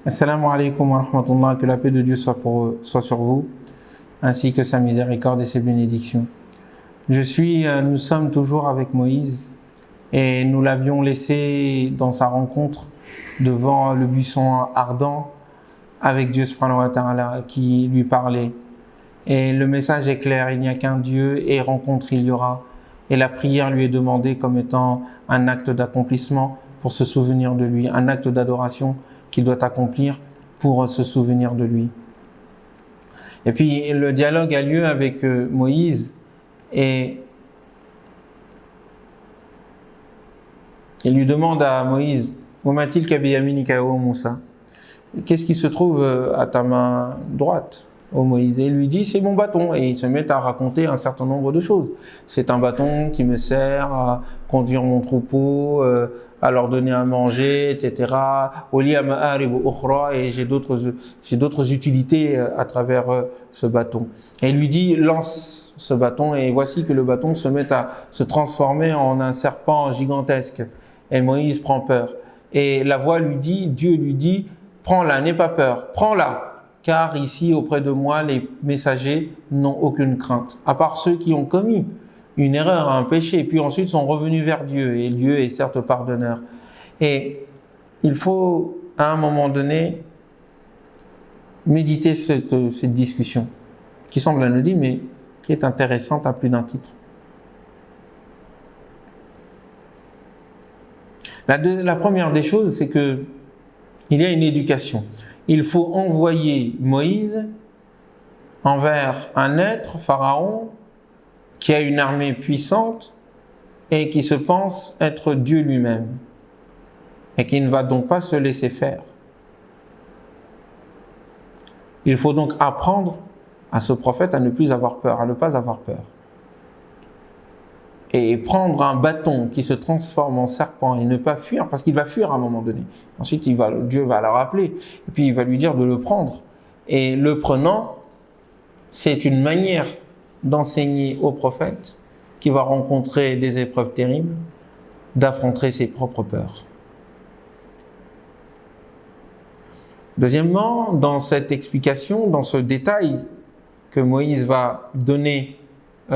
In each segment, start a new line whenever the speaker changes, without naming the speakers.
Assalamu alaikum wa rahmatullah, que la paix de Dieu soit sur vous, ainsi que sa miséricorde et ses bénédictions. Nous sommes toujours avec Moïse et nous l'avions laissé dans sa rencontre devant le buisson ardent avec Dieu subhanahu wa ta'ala qui lui parlait. Et le message est clair, il n'y a qu'un Dieu et rencontre il y aura. Et la prière lui est demandée comme étant un acte d'accomplissement pour se souvenir de lui, un acte d'adoration qu'il doit accomplir pour se souvenir de lui. Et puis le dialogue a lieu avec Moïse et il lui demande à Moïse « Wamatil kabiyaminika o Moussa » qu'est-ce qui se trouve à ta main droite, ô Moïse? Et il lui dit, c'est mon bâton. Et il se met à raconter un certain nombre de choses. C'est un bâton qui me sert à conduire mon troupeau, à leur donner à manger, etc. Et j'ai d'autres utilités à travers ce bâton. Et il lui dit, lance ce bâton. Et voici que le bâton se met à se transformer en un serpent gigantesque. Et Moïse prend peur. Et la voix lui dit, Dieu lui dit, prends-la, n'aie pas peur, prends-la, car ici auprès de moi les messagers n'ont aucune crainte, à part ceux qui ont commis une erreur, un péché, puis ensuite sont revenus vers Dieu, et Dieu est certes pardonneur. Et il faut à un moment donné méditer cette discussion, qui semble anodine, mais qui est intéressante à plus d'un titre. La première des choses, c'est que il y a une éducation. Il faut envoyer Moïse envers un être, Pharaon, qui a une armée puissante et qui se pense être Dieu lui-même et qui ne va donc pas se laisser faire. Il faut donc apprendre à ce prophète à ne plus avoir peur, à ne pas avoir peur. Et prendre un bâton qui se transforme en serpent et ne pas fuir, parce qu'il va fuir à un moment donné. Ensuite, Dieu va le rappeler, et puis il va lui dire de le prendre. Et le prenant, c'est une manière d'enseigner au prophète qui va rencontrer des épreuves terribles, d'affronter ses propres peurs. Deuxièmement, dans cette explication, dans ce détail que Moïse va donner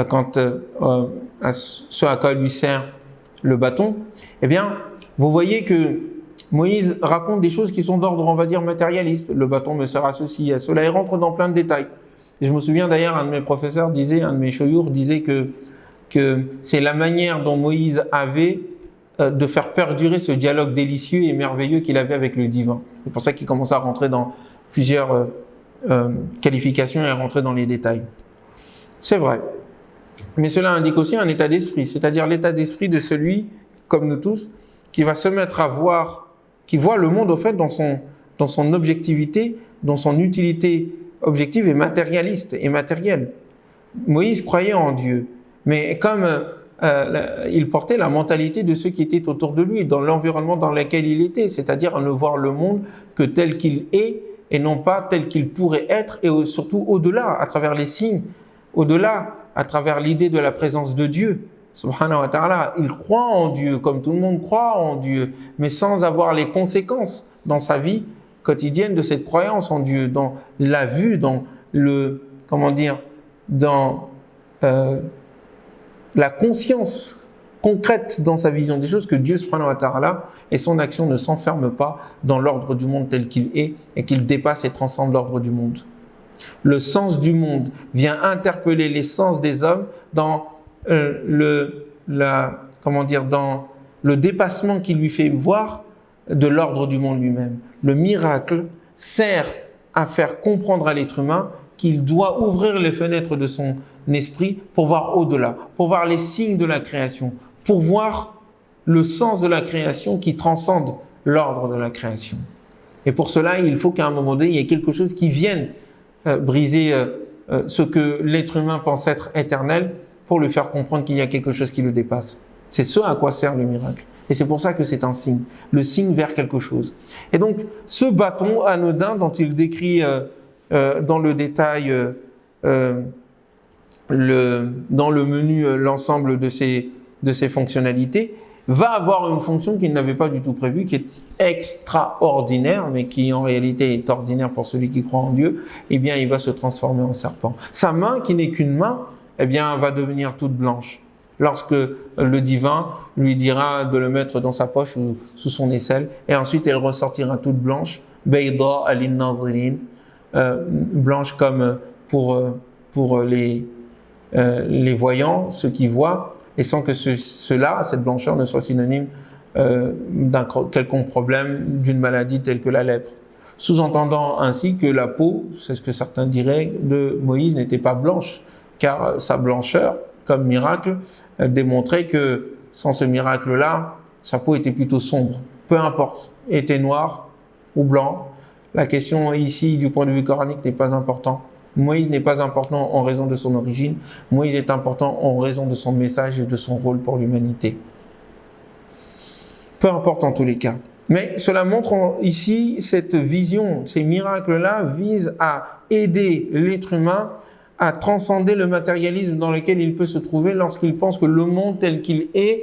quant à ce à quoi lui sert le bâton, eh bien, vous voyez que Moïse raconte des choses qui sont d'ordre, on va dire, matérialiste. Le bâton me sert à ceci, à cela, il rentre dans plein de détails. Et je me souviens d'ailleurs, un de mes professeurs disait, un de mes choyours disait que c'est la manière dont Moïse avait de faire perdurer ce dialogue délicieux et merveilleux qu'il avait avec le divin. C'est pour ça qu'il commence à rentrer dans plusieurs qualifications et à rentrer dans les détails. C'est vrai. Mais cela indique aussi un état d'esprit, c'est-à-dire l'état d'esprit de celui, comme nous tous, qui va se mettre à voir, qui voit le monde au fait dans son objectivité, dans son utilité objective et matérialiste et matérielle. Moïse croyait en Dieu, mais comme il portait la mentalité de ceux qui étaient autour de lui, dans l'environnement dans lequel il était, c'est-à-dire à ne voir le monde que tel qu'il est et non pas tel qu'il pourrait être, et surtout au-delà, à travers les signes, au-delà, à travers l'idée de la présence de Dieu, subhanahu wa ta'ala. Il croit en Dieu, comme tout le monde croit en Dieu, mais sans avoir les conséquences dans sa vie quotidienne de cette croyance en Dieu, dans la vue, dans dans la conscience concrète dans sa vision des choses, que Dieu subhanahu wa ta'ala et son action ne s'enferment pas dans l'ordre du monde tel qu'il est et qu'il dépasse et transcende l'ordre du monde. Le sens du monde vient interpeller les sens des hommes dans dans le dépassement qui lui fait voir de l'ordre du monde lui-même. Le miracle sert à faire comprendre à l'être humain qu'il doit ouvrir les fenêtres de son esprit pour voir au-delà, pour voir les signes de la création, pour voir le sens de la création qui transcende l'ordre de la création. Et pour cela, il faut qu'à un moment donné, il y ait quelque chose qui vienne briser ce que l'être humain pense être éternel pour lui faire comprendre qu'il y a quelque chose qui le dépasse. C'est ce à quoi sert le miracle. Et c'est pour ça que c'est un signe, le signe vers quelque chose. Et donc, ce bâton anodin dont il décrit dans le détail, dans le menu, l'ensemble de ces de ses fonctionnalités, va avoir une fonction qu'il n'avait pas du tout prévue, qui est extraordinaire, mais qui en réalité est ordinaire pour celui qui croit en Dieu, eh bien il va se transformer en serpent. Sa main, qui n'est qu'une main, eh bien va devenir toute blanche. Lorsque le divin lui dira de le mettre dans sa poche ou sous son aisselle, et ensuite elle ressortira toute blanche, bayda al-nadhirin, blanche comme pour les voyants, ceux qui voient, et sans que cette blancheur ne soit synonyme d'un quelconque problème, d'une maladie telle que la lèpre. Sous-entendant ainsi que la peau, c'est ce que certains diraient, de Moïse n'était pas blanche, car sa blancheur, comme miracle, démontrait que sans ce miracle-là, sa peau était plutôt sombre. Peu importe, était noir ou blanc, la question ici, du point de vue coranique, n'est pas importante. Moïse n'est pas important en raison de son origine, Moïse est important en raison de son message et de son rôle pour l'humanité. Peu importe en tous les cas. Mais cela montre ici, cette vision, ces miracles-là visent à aider l'être humain à transcender le matérialisme dans lequel il peut se trouver lorsqu'il pense que le monde tel qu'il est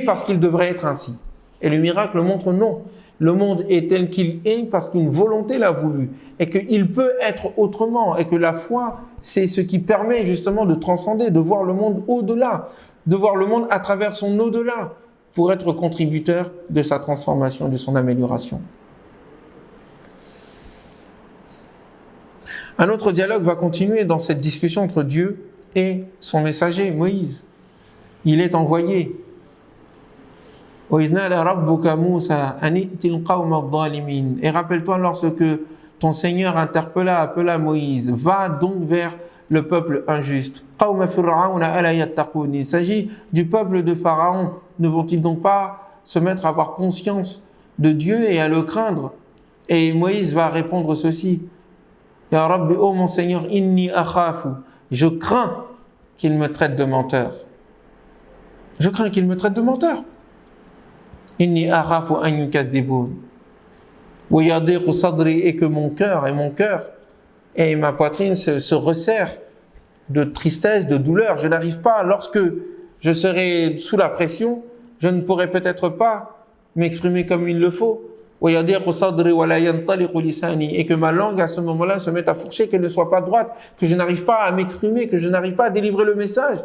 parce qu'il devrait être ainsi. Et le miracle montre non. Le monde est tel qu'il est parce qu'une volonté l'a voulu et qu'il peut être autrement et que la foi, c'est ce qui permet justement de transcender, de voir le monde au-delà, de voir le monde à travers son au-delà pour être contributeur de sa transformation, de son amélioration. Un autre dialogue va continuer dans cette discussion entre Dieu et son messager, Moïse. Il est envoyé. Et rappelle-toi lorsque ton Seigneur appela Moïse, va donc vers le peuple injuste. Il s'agit du peuple de Pharaon. Ne vont-ils donc pas se mettre à avoir conscience de Dieu et à le craindre? Et Moïse va répondre ceci. Ya Rabbi, oh mon Seigneur, inni akhafu. Je crains qu'il me traite de menteur. Je crains qu'il me traite de menteur. Inni akhafu an yukadhibun. Wa yadiqu sadri, et que mon cœur et ma poitrine se resserrent de tristesse, de douleur. Je n'arrive pas, lorsque je serai sous la pression, je ne pourrai peut-être pas m'exprimer comme il le faut. Et que ma langue à ce moment-là se mette à fourcher, qu'elle ne soit pas droite, que je n'arrive pas à m'exprimer, que je n'arrive pas à délivrer le message.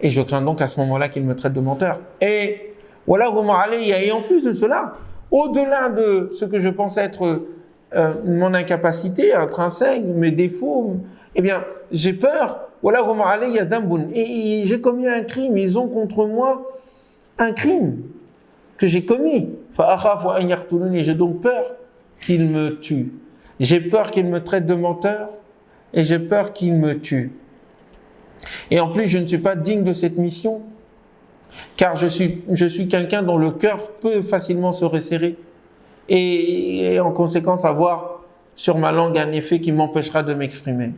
Et je crains donc à ce moment-là qu'il me traite de menteur. Et en plus de cela, au-delà de ce que je pense être mon incapacité intrinsèque, mes défauts, eh bien, j'ai peur. Et j'ai commis un crime, ils ont contre moi un crime que j'ai commis. Et j'ai donc peur qu'il me tue. J'ai peur qu'il me traite de menteur et j'ai peur qu'il me tue. Et en plus, je ne suis pas digne de cette mission, car je suis quelqu'un dont le cœur peut facilement se resserrer et en conséquence avoir sur ma langue un effet qui m'empêchera de m'exprimer.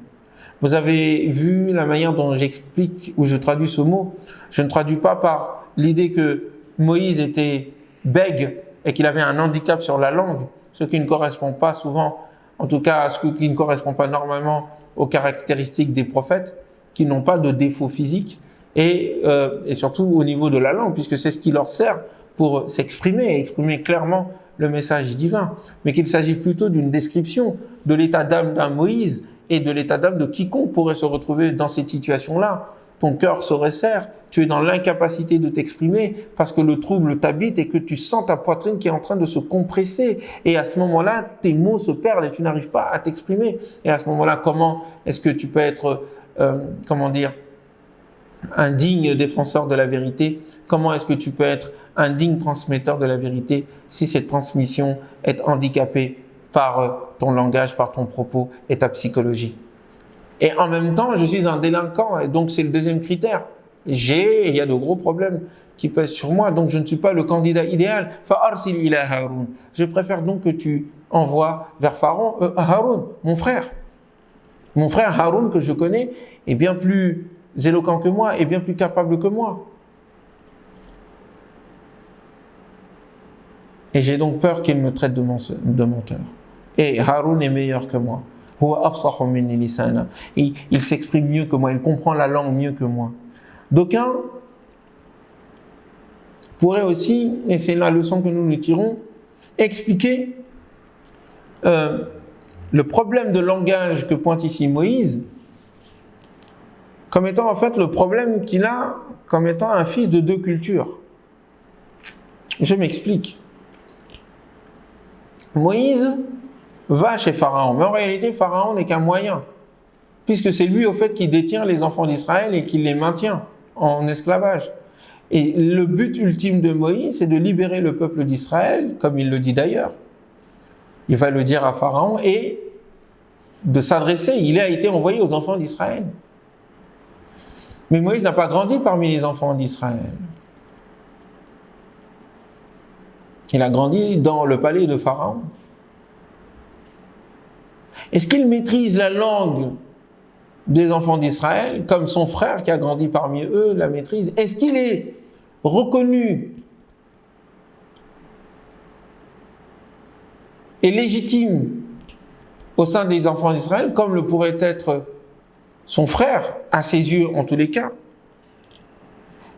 Vous avez vu la manière dont j'explique ou je traduis ce mot. Je ne traduis pas par l'idée que Moïse était bègue et qu'il avait un handicap sur la langue, ce qui ne correspond pas souvent, en tout cas ce qui ne correspond pas normalement aux caractéristiques des prophètes, qui n'ont pas de défaut physique, et surtout au niveau de la langue, puisque c'est ce qui leur sert pour s'exprimer et exprimer clairement le message divin, mais qu'il s'agit plutôt d'une description de l'état d'âme d'un Moïse et de l'état d'âme de quiconque pourrait se retrouver dans cette situation-là. Ton cœur se resserre, tu es dans l'incapacité de t'exprimer parce que le trouble t'habite et que tu sens ta poitrine qui est en train de se compresser. Et à ce moment-là, tes mots se perdent et tu n'arrives pas à t'exprimer. Et à ce moment-là, comment est-ce que tu peux être, un digne défenseur de la vérité? Comment est-ce que tu peux être un digne transmetteur de la vérité si cette transmission est handicapée par ton langage, par ton propos et ta psychologie? Et en même temps, je suis un délinquant, et donc c'est le deuxième critère. Il y a de gros problèmes qui pèsent sur moi, donc je ne suis pas le candidat idéal. Fa'arsil ila Haroun. Je préfère donc que tu envoies vers Haroun, mon frère. Mon frère Haroun, que je connais, est bien plus éloquent que moi, et bien plus capable que moi. Et j'ai donc peur qu'il me traite de menteur. Et Haroun est meilleur que moi. Huwa afsahu minni lisana. Il s'exprime mieux que moi, il comprend la langue mieux que moi. D'aucuns pourraient aussi, et c'est la leçon que nous tirons, expliquer le problème de langage que pointe ici Moïse comme étant en fait le problème qu'il a comme étant un fils de deux cultures. Je m'explique. Moïse va chez Pharaon, mais en réalité Pharaon n'est qu'un moyen, puisque c'est lui au fait qui détient les enfants d'Israël et qui les maintient en esclavage. Et le but ultime de Moïse, c'est de libérer le peuple d'Israël, comme il le dit d'ailleurs. Il va le dire à Pharaon et de s'adresser, il a été envoyé aux enfants d'Israël. Mais Moïse n'a pas grandi parmi les enfants d'Israël. Il a grandi dans le palais de Pharaon. Est-ce qu'il maîtrise la langue des enfants d'Israël, comme son frère qui a grandi parmi eux la maîtrise? Est-ce qu'il est reconnu et légitime au sein des enfants d'Israël, comme le pourrait être son frère, à ses yeux en tous les cas?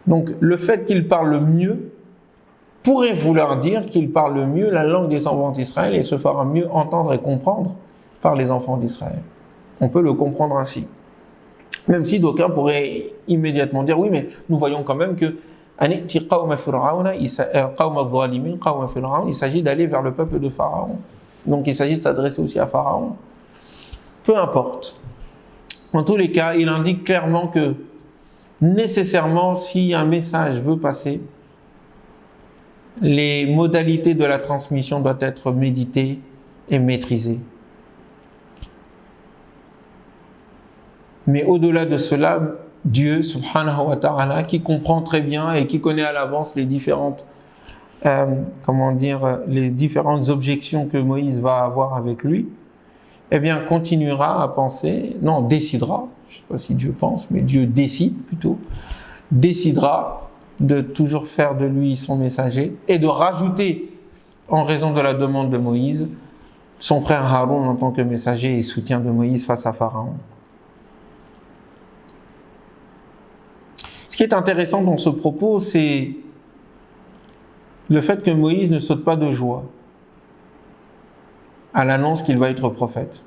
Donc le fait qu'il parle mieux pourrait vouloir dire qu'il parle mieux la langue des enfants d'Israël et se fera mieux entendre et comprendre par les enfants d'Israël. On peut le comprendre ainsi. Même si d'aucuns pourraient immédiatement dire, oui, mais nous voyons quand même que il s'agit d'aller vers le peuple de Pharaon. Donc il s'agit de s'adresser aussi à Pharaon. Peu importe. En tous les cas, il indique clairement que nécessairement, si un message veut passer, les modalités de la transmission doivent être méditées et maîtrisées. Mais au-delà de cela, Dieu, subhanahu wa ta'ala, qui comprend très bien et qui connaît à l'avance les différentes, les différentes objections que Moïse va avoir avec lui, eh bien, continuera à penser, non, décidera, je ne sais pas si Dieu pense, mais Dieu décide plutôt, décidera de toujours faire de lui son messager et de rajouter, en raison de la demande de Moïse, son frère Haroun en tant que messager et soutien de Moïse face à Pharaon. Ce qui est intéressant dans ce propos, c'est le fait que Moïse ne saute pas de joie à l'annonce qu'il va être prophète.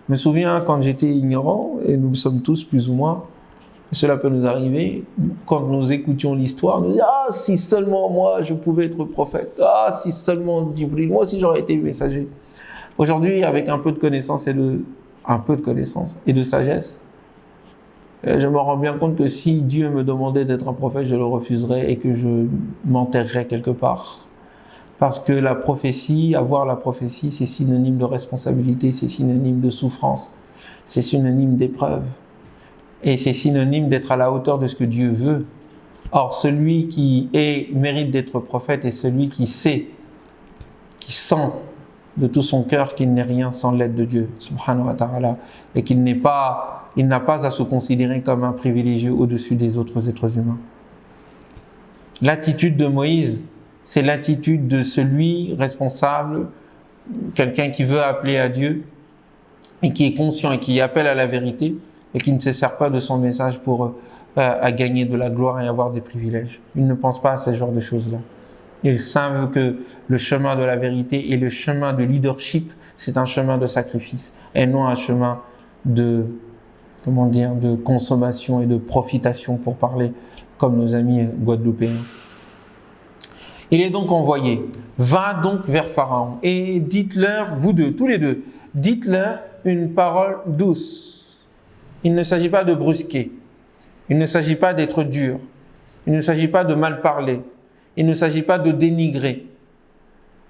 Je me souviens quand j'étais ignorant, et nous sommes tous plus ou moins, cela peut nous arriver, quand nous écoutions l'histoire, nous disions « Ah, si seulement moi je pouvais être prophète, ah, si seulement Djibril, moi aussi j'aurais été messager. » Aujourd'hui, avec un peu de connaissance et de sagesse, je me rends bien compte que si Dieu me demandait d'être un prophète, je le refuserais et que je m'enterrerais quelque part. Parce que la prophétie, avoir la prophétie, c'est synonyme de responsabilité, c'est synonyme de souffrance, c'est synonyme d'épreuve. Et c'est synonyme d'être à la hauteur de ce que Dieu veut. Or, celui qui mérite d'être prophète est celui qui sait, qui sent de tout son cœur qu'il n'est rien sans l'aide de Dieu, subhanahu wa ta'ala, et qu'il n'a pas à se considérer comme un privilégié au-dessus des autres êtres humains. L'attitude de Moïse, c'est l'attitude de celui responsable, quelqu'un qui veut appeler à Dieu, et qui est conscient et qui appelle à la vérité, et qui ne se sert pas de son message pour à gagner de la gloire et avoir des privilèges. Il ne pense pas à ce genre de choses-là. Ils savent que le chemin de la vérité et le chemin de leadership, c'est un chemin de sacrifice et non un chemin de consommation et de profitation, pour parler comme nos amis guadeloupéens. Il est donc envoyé. Va donc vers Pharaon et dites-leur, vous deux, tous les deux, dites-leur une parole douce. Il ne s'agit pas de brusquer. Il ne s'agit pas d'être dur. Il ne s'agit pas de mal parler. Il ne s'agit pas de dénigrer.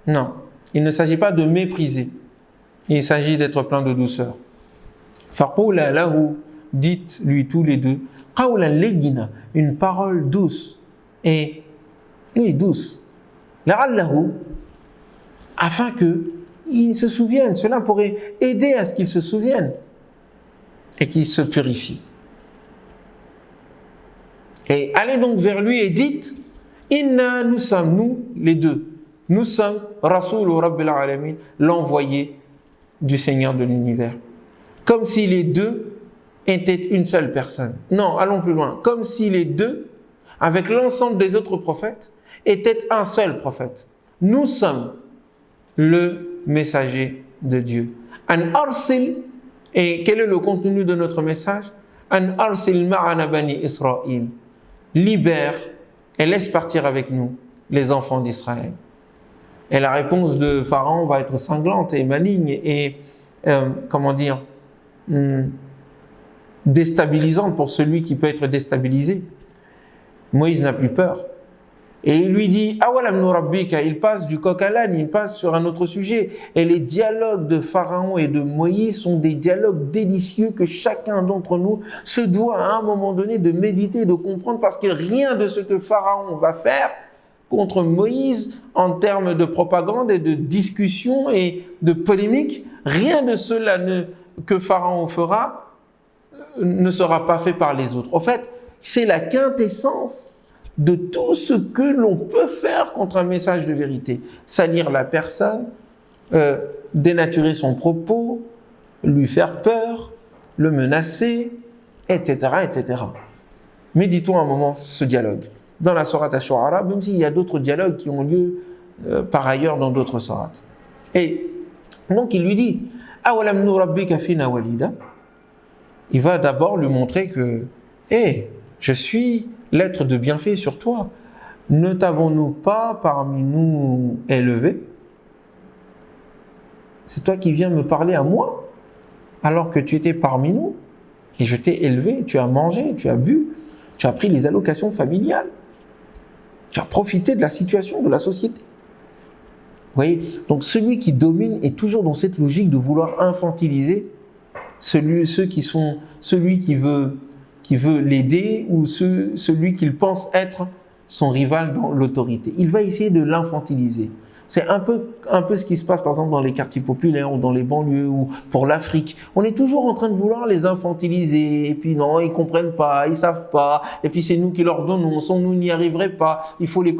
Non. Il ne s'agit pas de mépriser. Il s'agit d'être plein de douceur. Faqula lahu, dites-lui tous les deux, qawlan layyina, une parole douce. Et, oui, douce. La'allahu, afin qu'il se souvienne. Cela pourrait aider à ce qu'il se souvienne et qu'il se purifie. Et allez donc vers lui et dites, Inna, nous sommes, nous, les deux, nous sommes Rasoul Rabbil Alamin, l'envoyé du Seigneur de l'univers. comme si les deux étaient une seule personne. Non, allons plus loin. Comme si les deux, avec l'ensemble des autres prophètes, étaient un seul prophète. Nous sommes le messager de Dieu. An arsil, et quel est le contenu de notre message? An arsil ma'ana bani Israël. Libère et laisse partir avec nous les enfants d'Israël. Et la réponse de Pharaon va être cinglante et maligne et, déstabilisante pour celui qui peut être déstabilisé. Moïse n'a plus peur. Et il lui dit, awalam nurabbika, il passe du coq à l'âne, il passe sur un autre sujet. Et les dialogues de Pharaon et de Moïse sont des dialogues délicieux que chacun d'entre nous se doit à un moment donné de méditer, de comprendre, parce que rien de ce que Pharaon va faire contre Moïse en termes de propagande et de discussion et de polémique, rien de cela que Pharaon fera ne sera pas fait par les autres. En fait, c'est la quintessence de tout ce que l'on peut faire contre un message de vérité. Salir la personne, dénaturer son propos, lui faire peur, le menacer, etc., etc. Méditons un moment ce dialogue. Dans la sourate Ash-Shu'ara, même s'il y a d'autres dialogues qui ont lieu par ailleurs dans d'autres sourates. Et donc il lui dit, awalam nurabbika fina walida. Il va d'abord lui montrer que, je suis l'être de bienfait sur toi. Ne t'avons-nous pas parmi nous élevés? C'est toi qui viens me parler à moi, alors que tu étais parmi nous. Et je t'ai élevé, tu as mangé, tu as bu, tu as pris les allocations familiales. Tu as profité de la situation, de la société. Vous voyez? Donc celui qui domine est toujours dans cette logique de vouloir infantiliser celui qui veut l'aider ou celui qu'il pense être son rival dans l'autorité. Il va essayer de l'infantiliser. C'est un peu ce qui se passe par exemple dans les quartiers populaires ou dans les banlieues ou pour l'Afrique. On est toujours en train de vouloir les infantiliser et puis non, ils comprennent pas, ils savent pas et puis c'est nous qui leur donnons, sans nous n'y arriverait pas. Il faut les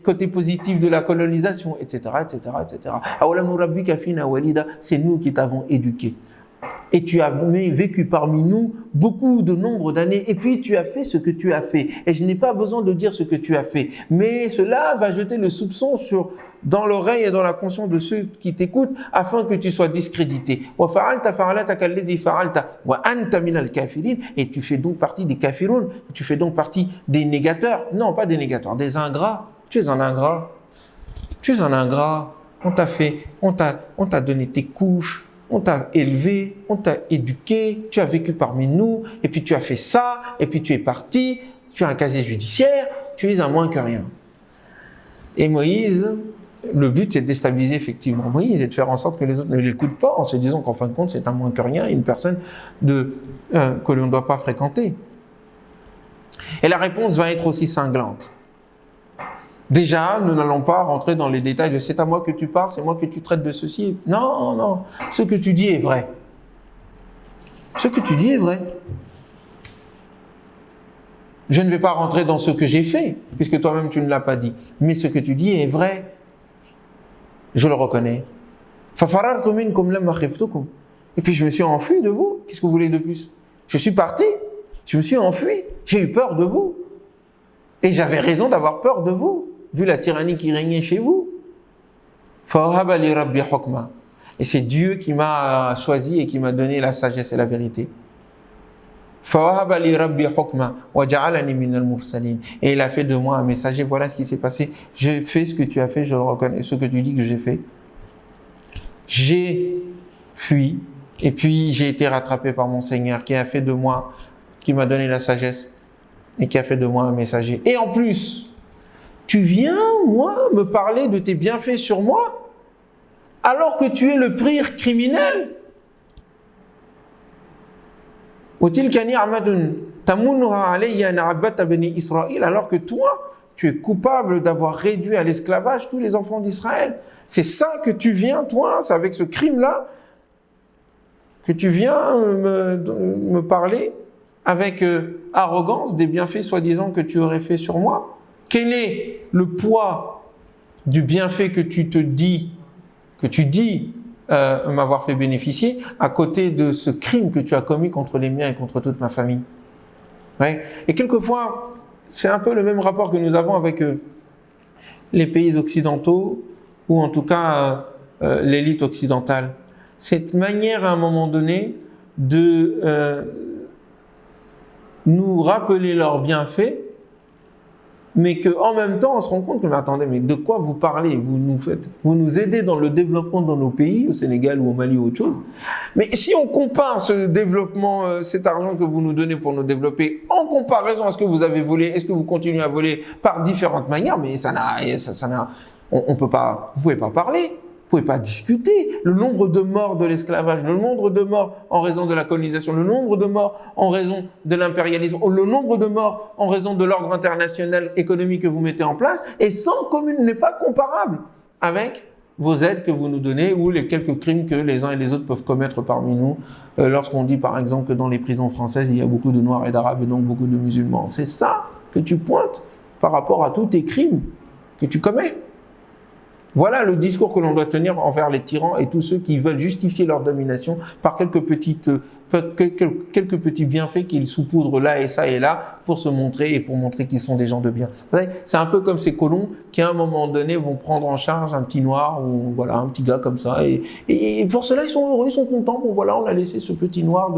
côtés positifs de la colonisation, etc., etc., etc. Awalam nurabbika fina walida, c'est nous qui t'avons éduqué. Et tu as vécu parmi nous beaucoup de nombre d'années. Et puis tu as fait ce que tu as fait. Et je n'ai pas besoin de dire ce que tu as fait. Mais cela va jeter le soupçon dans l'oreille et dans la conscience de ceux qui t'écoutent afin que tu sois discrédité. Et tu fais donc partie des kafiroun. Tu fais donc partie des négateurs. Non, pas des négateurs, des ingrats. Tu es un ingrat. Tu es un ingrat. On t'a donné tes couches. On t'a élevé, on t'a éduqué, tu as vécu parmi nous, et puis tu as fait ça, et puis tu es parti, tu as un casier judiciaire, tu es un moins que rien. Et Moïse, le but c'est de déstabiliser effectivement Moïse et de faire en sorte que les autres ne l'écoutent pas en se disant qu'en fin de compte c'est un moins que rien, une personne que l'on ne doit pas fréquenter. Et la réponse va être aussi cinglante. Déjà, nous n'allons pas rentrer dans les détails de c'est à moi que tu parles, c'est moi que tu traites de ceci. Non, non, ce que tu dis est vrai. Ce que tu dis est vrai. Je ne vais pas rentrer dans ce que j'ai fait, puisque toi-même tu ne l'as pas dit. Mais ce que tu dis est vrai. Je le reconnais. Et puis je me suis enfui de vous. Qu'est-ce que vous voulez de plus? Je suis parti, je me suis enfui, j'ai eu peur de vous. Et j'avais raison d'avoir peur de vous, vu la tyrannie qui régnait chez vous. Et c'est Dieu qui m'a choisi et qui m'a donné la sagesse et la vérité. Et il a fait de moi un messager. Voilà ce qui s'est passé. J'ai fait ce que tu as fait, je le reconnais. Ce que tu dis que j'ai fait. J'ai fui et puis j'ai été rattrapé par mon Seigneur qui a fait de moi, qui m'a donné la sagesse et qui a fait de moi un messager. Et en plus, tu viens, moi, me parler de tes bienfaits sur moi, alors que tu es le pire criminel. Alors que toi, tu es coupable d'avoir réduit à l'esclavage tous les enfants d'Israël. C'est ça que tu viens, toi, c'est avec ce crime-là que tu viens me parler avec arrogance des bienfaits soi-disant que tu aurais fait sur moi. Quel est le poids du bienfait que tu dis m'avoir fait bénéficier à côté de ce crime que tu as commis contre les miens et contre toute ma famille. Ouais. Et quelquefois, c'est un peu le même rapport que nous avons avec les pays occidentaux ou en tout cas l'élite occidentale. Cette manière à un moment donné de nous rappeler leurs bienfaits, mais qu'en même temps on se rend compte que mais attendez, mais de quoi vous parlez? Vous nous aidez dans le développement dans nos pays, au Sénégal ou au Mali ou autre chose. Mais si on compare ce développement, cet argent que vous nous donnez pour nous développer, en comparaison à ce que vous avez volé, est-ce que vous continuez à voler par différentes manières? Mais on peut pas, vous pouvez pas parler. Vous ne pouvez pas discuter. Le nombre de morts de l'esclavage, le nombre de morts en raison de la colonisation, le nombre de morts en raison de l'impérialisme, le nombre de morts en raison de l'ordre international économique que vous mettez en place est sans commune, n'est pas comparable avec vos aides que vous nous donnez ou les quelques crimes que les uns et les autres peuvent commettre parmi nous. Lorsqu'on dit par exemple que dans les prisons françaises, il y a beaucoup de Noirs et d'Arabes et donc beaucoup de musulmans. C'est ça que tu pointes par rapport à tous tes crimes que tu commets. Voilà le discours que l'on doit tenir envers les tyrans et tous ceux qui veulent justifier leur domination par quelques petits bienfaits qu'ils saupoudrent là et ça et là pour se montrer et pour montrer qu'ils sont des gens de bien. C'est un peu comme ces colons qui à un moment donné vont prendre en charge un petit noir ou voilà un petit gars comme ça et pour cela ils sont heureux, ils sont contents. Bon voilà, on a laissé ce petit noir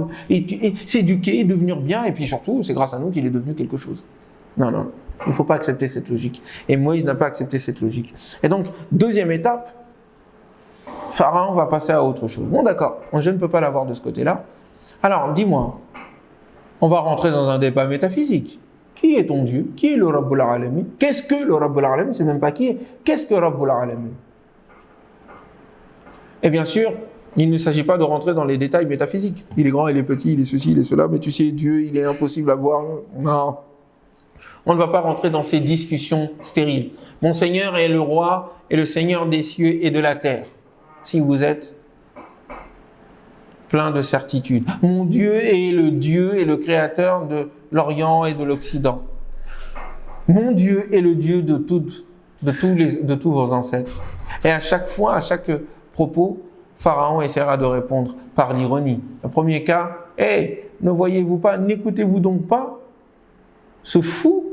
s'éduquer, devenir bien et puis surtout c'est grâce à nous qu'il est devenu quelque chose. Non. Il ne faut pas accepter cette logique. Et Moïse n'a pas accepté cette logique. Et donc, deuxième étape, Pharaon va passer à autre chose. Bon, d'accord, je ne peux pas l'avoir de ce côté-là. Alors, dis-moi, on va rentrer dans un débat métaphysique. Qui est ton Dieu? Qui est le Rabbul Alamin? Qu'est-ce que le Rabbul Alamin? C'est même pas qui est. Qu'est-ce que Rabbul Alamin? Et bien sûr, il ne s'agit pas de rentrer dans les détails métaphysiques. Il est grand, il est petit, il est ceci, il est cela, mais tu sais, Dieu, il est impossible à voir. Non. On ne va pas rentrer dans ces discussions stériles. Mon Seigneur est le roi et le Seigneur des cieux et de la terre. Si vous êtes plein de certitude. Mon Dieu est le Dieu et le créateur de l'Orient et de l'Occident. Mon Dieu est le Dieu de tous vos ancêtres. Et à chaque fois, à chaque propos, Pharaon essaiera de répondre par l'ironie. Le premier cas, ne voyez-vous pas, n'écoutez-vous donc pas ce fou?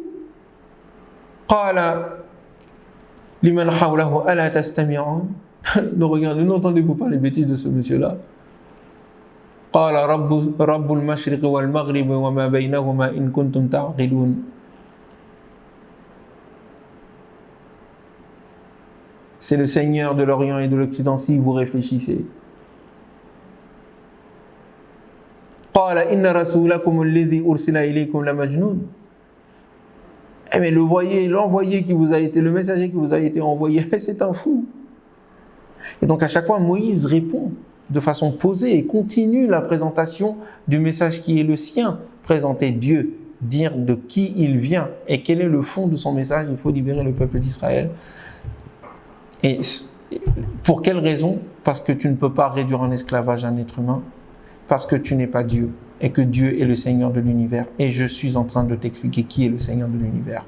Qala liman hawlahu ala tastami'un. Regardez, n'entendez-vous pas les bêtises de ce monsieur-là? Qala rabbul mashriq wal maghrib wa ma baynahuma in kuntum ta'qilun. C'est le Seigneur de l'Orient et de l'Occident si vous réfléchissez. Qala inna rasulakum alladhi ursila ilaykum la majnun. Mais l'envoyé qui vous a été, le messager qui vous a été envoyé, c'est un fou. Et donc à chaque fois, Moïse répond de façon posée et continue la présentation du message qui est le sien. Présenter Dieu, dire de qui il vient et quel est le fond de son message. Il faut libérer le peuple d'Israël. Et pour quelle raison? Parce que tu ne peux pas réduire en esclavage un être humain, parce que tu n'es pas Dieu. Et que Dieu est le Seigneur de l'univers. Et je suis en train de t'expliquer qui est le Seigneur de l'univers.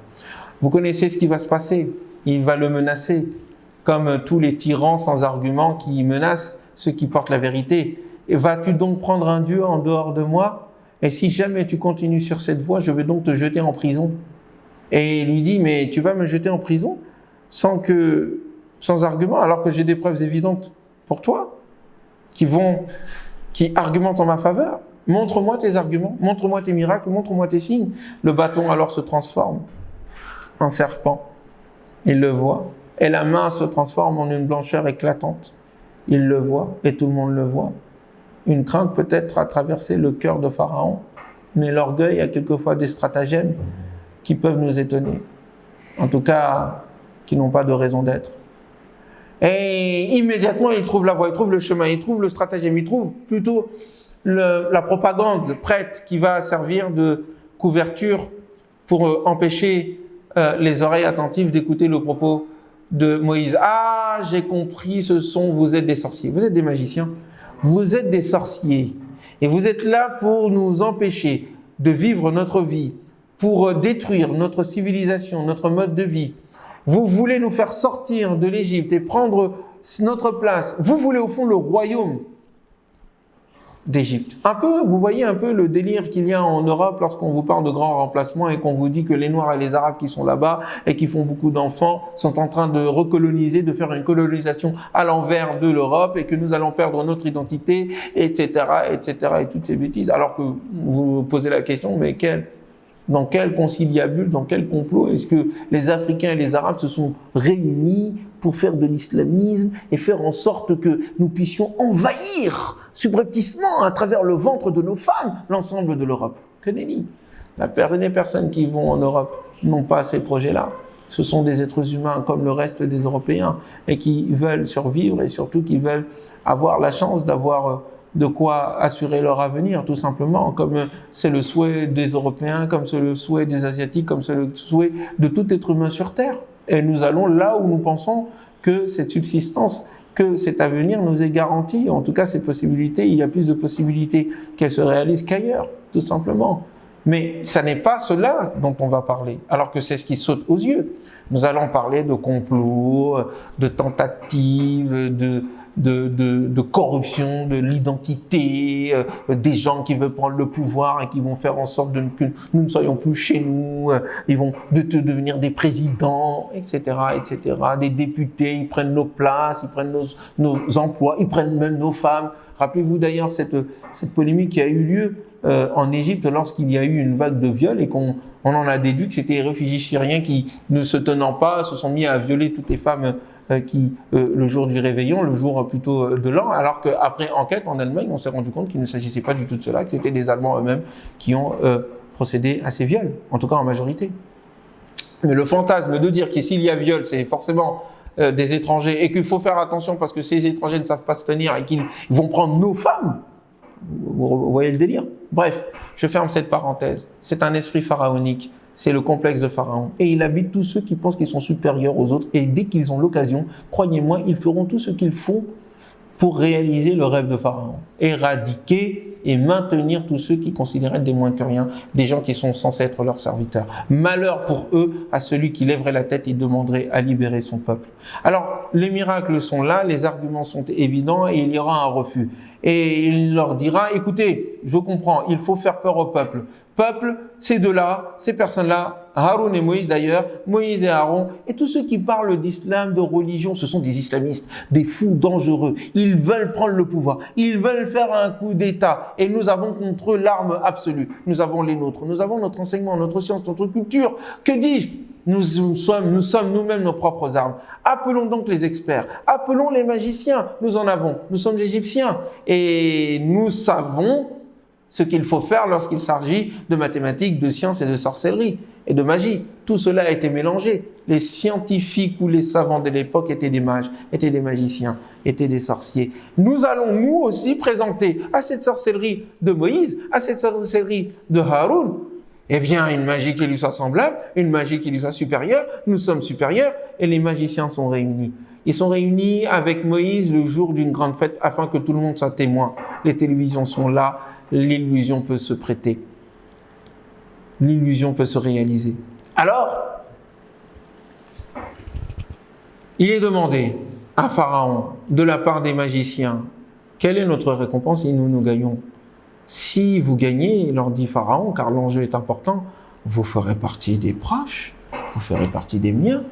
Vous connaissez ce qui va se passer. Il va le menacer, comme tous les tyrans sans argument qui menacent ceux qui portent la vérité. Et vas-tu donc prendre un Dieu en dehors de moi? Et si jamais tu continues sur cette voie, je vais donc te jeter en prison. Et il lui dit, mais tu vas me jeter en prison sans argument, alors que j'ai des preuves évidentes pour toi, qui argumentent en ma faveur. Montre-moi tes arguments, montre-moi tes miracles, montre-moi tes signes. Le bâton alors se transforme en serpent. Il le voit. Et la main se transforme en une blancheur éclatante. Il le voit et tout le monde le voit. Une crainte peut-être a traversé le cœur de Pharaon, mais l'orgueil a quelquefois des stratagèmes qui peuvent nous étonner. En tout cas, qui n'ont pas de raison d'être. Et immédiatement, il trouve la voie, il trouve le chemin, il trouve le stratagème, il trouve plutôt la propagande prête qui va servir de couverture pour empêcher les oreilles attentives d'écouter le propos de Moïse. Ah, j'ai compris, vous êtes des sorciers, vous êtes des magiciens, vous êtes des sorciers et vous êtes là pour nous empêcher de vivre notre vie, pour détruire notre civilisation, notre mode de vie. Vous voulez nous faire sortir de l'Égypte et prendre notre place. Vous voulez au fond le royaume d'Égypte. Un peu, vous voyez un peu le délire qu'il y a en Europe lorsqu'on vous parle de grands remplacements et qu'on vous dit que les Noirs et les Arabes qui sont là-bas et qui font beaucoup d'enfants sont en train de recoloniser, de faire une colonisation à l'envers de l'Europe et que nous allons perdre notre identité, etc., etc., et toutes ces bêtises. Alors que vous vous posez la question, mais dans quel conciliabule, dans quel complot est-ce que les Africains et les Arabes se sont réunis pour faire de l'islamisme et faire en sorte que nous puissions envahir subrepticement à travers le ventre de nos femmes l'ensemble de l'Europe? Que nenni. Les personnes qui vont en Europe n'ont pas ces projets-là. Ce sont des êtres humains comme le reste des Européens et qui veulent survivre et surtout qui veulent avoir la chance d'avoir de quoi assurer leur avenir, tout simplement, comme c'est le souhait des Européens, comme c'est le souhait des Asiatiques, comme c'est le souhait de tout être humain sur Terre. Et nous allons là où nous pensons que cette subsistance, que cet avenir nous est garanti. En tout cas, ces possibilités, il y a plus de possibilités qu'elles se réalisent qu'ailleurs, tout simplement. Mais ça n'est pas cela dont on va parler, alors que c'est ce qui saute aux yeux. Nous allons parler de complots, de tentatives, de corruption, de l'identité, des gens qui veulent prendre le pouvoir et qui vont faire en sorte que nous ne soyons plus chez nous, ils vont devenir des présidents, etc., etc., des députés, ils prennent nos places, ils prennent nos emplois, ils prennent même nos femmes. Rappelez-vous d'ailleurs cette polémique qui a eu lieu en Égypte lorsqu'il y a eu une vague de viols et qu'on en a déduit que c'était les réfugiés syriens qui, ne se tenant pas, se sont mis à violer toutes les femmes le jour du réveillon, le jour plutôt de l'an, alors qu'après enquête en Allemagne, on s'est rendu compte qu'il ne s'agissait pas du tout de cela, que c'était des Allemands eux-mêmes qui ont procédé à ces viols, en tout cas en majorité. Mais le fantasme de dire que s'il y a viol, c'est forcément des étrangers et qu'il faut faire attention parce que ces étrangers ne savent pas se tenir et qu'ils vont prendre nos femmes, vous voyez le délire? Bref, je ferme cette parenthèse. C'est un esprit pharaonique. C'est le complexe de Pharaon. Et il habite tous ceux qui pensent qu'ils sont supérieurs aux autres. Et dès qu'ils ont l'occasion, croyez-moi, ils feront tout ce qu'ils font pour réaliser le rêve de Pharaon. Éradiquer et maintenir tous ceux qui considéraient des moins que rien, des gens qui sont censés être leurs serviteurs. Malheur pour eux à celui qui lèverait la tête et demanderait à libérer son peuple. Alors, les miracles sont là, les arguments sont évidents et il y aura un refus. Et il leur dira, écoutez, je comprends, il faut faire peur au peuple. Peuple, ces deux-là, ces personnes-là, Haroun et Moïse d'ailleurs, Moïse et Aaron, et tous ceux qui parlent d'islam, de religion, ce sont des islamistes, des fous dangereux. Ils veulent prendre le pouvoir, ils veulent faire un coup d'État, et nous avons contre eux l'arme absolue. Nous avons les nôtres, nous avons notre enseignement, notre science, notre culture. Que dis-je? Nous sommes nous-mêmes nos propres armes. Appelons donc les experts, appelons les magiciens. Nous en avons, nous sommes égyptiens, et nous savons ce qu'il faut faire lorsqu'il s'agit de mathématiques, de sciences et de sorcellerie et de magie. Tout cela a été mélangé. Les scientifiques ou les savants de l'époque étaient des mages, étaient des magiciens, étaient des sorciers. Nous allons nous aussi présenter à cette sorcellerie de Moïse, à cette sorcellerie de Haroun, eh bien une magie qui lui soit semblable, une magie qui lui soit supérieure. Nous sommes supérieurs et les magiciens sont réunis. Ils sont réunis avec Moïse le jour d'une grande fête afin que tout le monde soit témoin. Les télévisions sont là. L'illusion peut se prêter. L'illusion peut se réaliser. Alors, il est demandé à Pharaon, de la part des magiciens, quelle est notre récompense si nous gagnons? Si vous gagnez, leur dit Pharaon, car l'enjeu est important, vous ferez partie des proches, vous ferez partie des miens,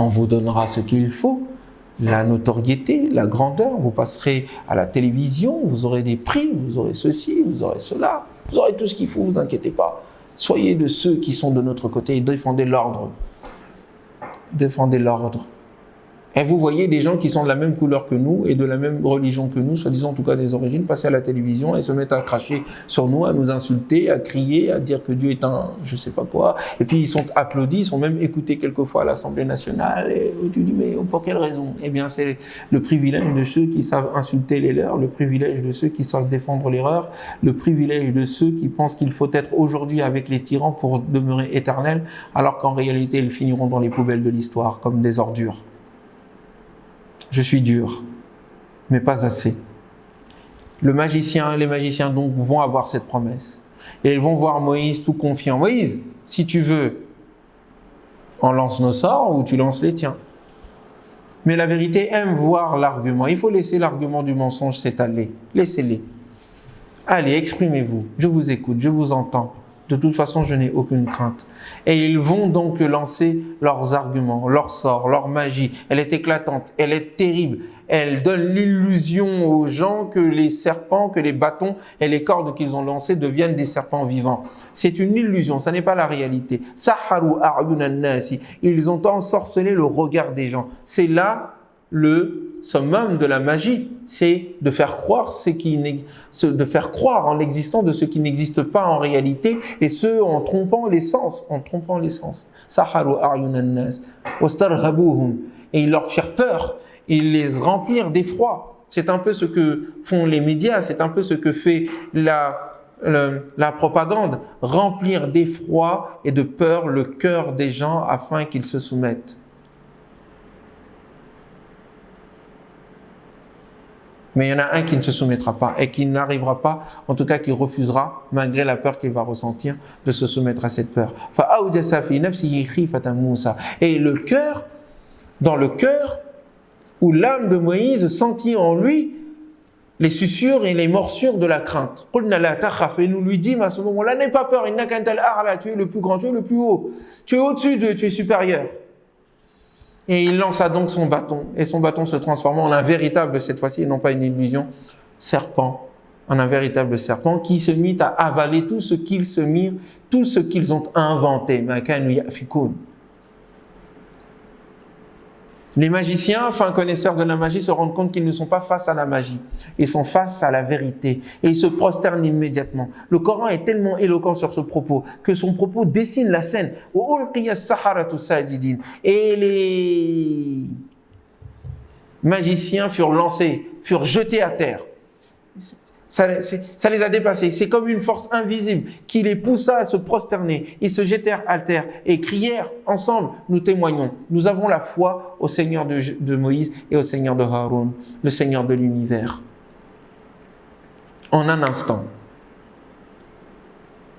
on vous donnera ce qu'il faut. La notoriété, la grandeur, vous passerez à la télévision, vous aurez des prix, vous aurez ceci, vous aurez cela, vous aurez tout ce qu'il faut, vous inquiétez pas. Soyez de ceux qui sont de notre côté et défendez l'ordre. Défendez l'ordre. Et vous voyez des gens qui sont de la même couleur que nous et de la même religion que nous, soi-disant en tout cas des origines, passer à la télévision et se mettre à cracher sur nous, à nous insulter, à crier, à dire que Dieu est un je sais pas quoi. Et puis ils sont applaudis, ils sont même écoutés quelquefois à l'Assemblée nationale. Et tu dis mais pour quelle raison? Eh bien c'est le privilège de ceux qui savent insulter les leurs, le privilège de ceux qui savent défendre l'erreur, le privilège de ceux qui pensent qu'il faut être aujourd'hui avec les tyrans pour demeurer éternel, alors qu'en réalité ils finiront dans les poubelles de l'histoire comme des ordures. Je suis dur, mais pas assez. Les magiciens donc vont avoir cette promesse. Et ils vont voir Moïse tout confiant. Moïse, si tu veux, on lance nos sorts ou tu lances les tiens. Mais la vérité aime voir l'argument. Il faut laisser l'argument du mensonge s'étaler. Laissez-les. Allez, exprimez-vous. Je vous écoute, je vous entends. De toute façon, je n'ai aucune crainte. Et ils vont donc lancer leurs arguments, leur sort, leur magie. Elle est éclatante, elle est terrible. Elle donne l'illusion aux gens que les serpents, que les bâtons et les cordes qu'ils ont lancés deviennent des serpents vivants. C'est une illusion, ça n'est pas la réalité. Saharu a'yunan nasi. Ils ont ensorcelé le regard des gens. C'est là le summum de la magie, c'est de faire croire de faire croire en l'existence de ce qui n'existe pas en réalité, et ce en trompant les sens, Saharu a'yunan nas wastarhabuhum, et ils leur firent peur, ils les remplirent d'effroi. C'est un peu ce que font les médias, c'est un peu ce que fait la propagande, remplir d'effroi et de peur le cœur des gens afin qu'ils se soumettent. Mais il y en a un qui ne se soumettra pas et qui n'arrivera pas, en tout cas qui refusera, malgré la peur qu'il va ressentir, de se soumettre à cette peur. Et le cœur, dans le cœur, où l'âme de Moïse sentit en lui les susurres et les morsures de la crainte. Et nous lui dîmes à ce moment-là, n'aie pas peur, tu es le plus grand, tu es le plus haut, tu es au-dessus d'eux, tu es supérieur. Et il lança donc son bâton, et son bâton se transforma en un véritable, cette fois-ci, et non pas une illusion, serpent, en un véritable serpent qui se mit à avaler tout ce qu'ils ont inventé. Les magiciens, fin connaisseurs de la magie, se rendent compte qu'ils ne sont pas face à la magie, ils sont face à la vérité, et ils se prosternent immédiatement. Le Coran est tellement éloquent sur ce propos, que son propos dessine la scène. Et les magiciens furent lancés, furent jetés à terre. Ça les a dépassés. C'est comme une force invisible qui les poussa à se prosterner. Ils se jetèrent à terre et crièrent ensemble. Nous témoignons. Nous avons la foi au Seigneur de Moïse et au Seigneur de Haroun, le Seigneur de l'univers. En un instant,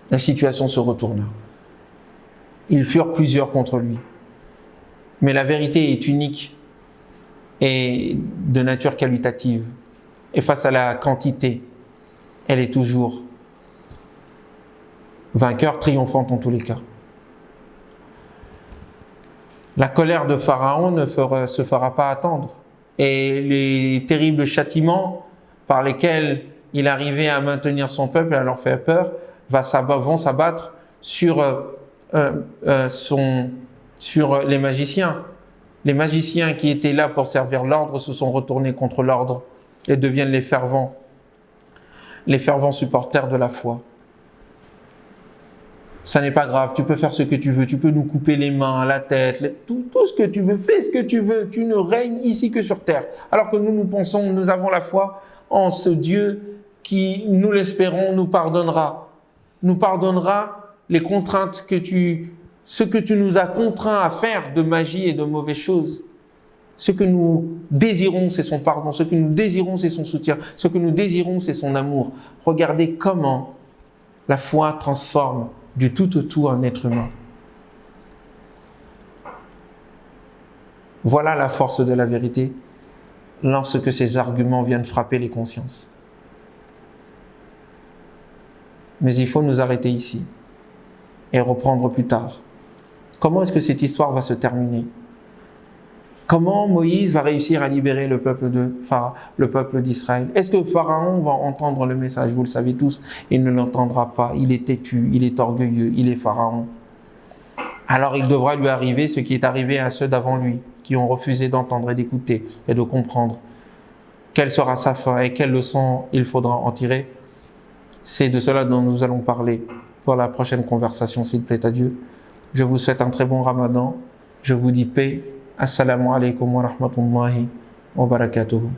la situation se retourna. Ils furent plusieurs contre lui. Mais la vérité est unique et de nature qualitative. Et face à la quantité, elle est toujours vainqueur, triomphante en tous les cas. La colère de Pharaon ne se fera pas attendre. Et les terribles châtiments par lesquels il arrivait à maintenir son peuple et à leur faire peur vont s'abattre sur les magiciens. Les magiciens qui étaient là pour servir l'ordre se sont retournés contre l'ordre et deviennent les fervents supporters de la foi. Ça n'est pas grave, tu peux faire ce que tu veux, tu peux nous couper les mains, la tête, tout ce que tu veux, fais ce que tu veux, tu ne règnes ici que sur terre. Alors que nous pensons, nous avons la foi en ce Dieu qui, nous l'espérons, nous pardonnera les contraintes ce que tu nous as contraints à faire de magie et de mauvaises choses. Ce que nous désirons, c'est son pardon. Ce que nous désirons, c'est son soutien. Ce que nous désirons, c'est son amour. Regardez comment la foi transforme du tout au tout un être humain. Voilà la force de la vérité lorsque ces arguments viennent frapper les consciences. Mais il faut nous arrêter ici et reprendre plus tard. Comment est-ce que cette histoire va se terminer ? Comment Moïse va réussir à libérer le peuple d'Israël? Est-ce que Pharaon va entendre le message? Vous le savez tous, il ne l'entendra pas. Il est têtu, il est orgueilleux, il est Pharaon. Alors il devra lui arriver ce qui est arrivé à ceux d'avant lui, qui ont refusé d'entendre et d'écouter et de comprendre. Quelle sera sa fin et quelle leçon il faudra en tirer? C'est de cela dont nous allons parler pour la prochaine conversation, s'il plaît à Dieu. Je vous souhaite un très bon Ramadan. Je vous dis paix. Assalamu alaikum wa rahmatullahi wa barakatuhu.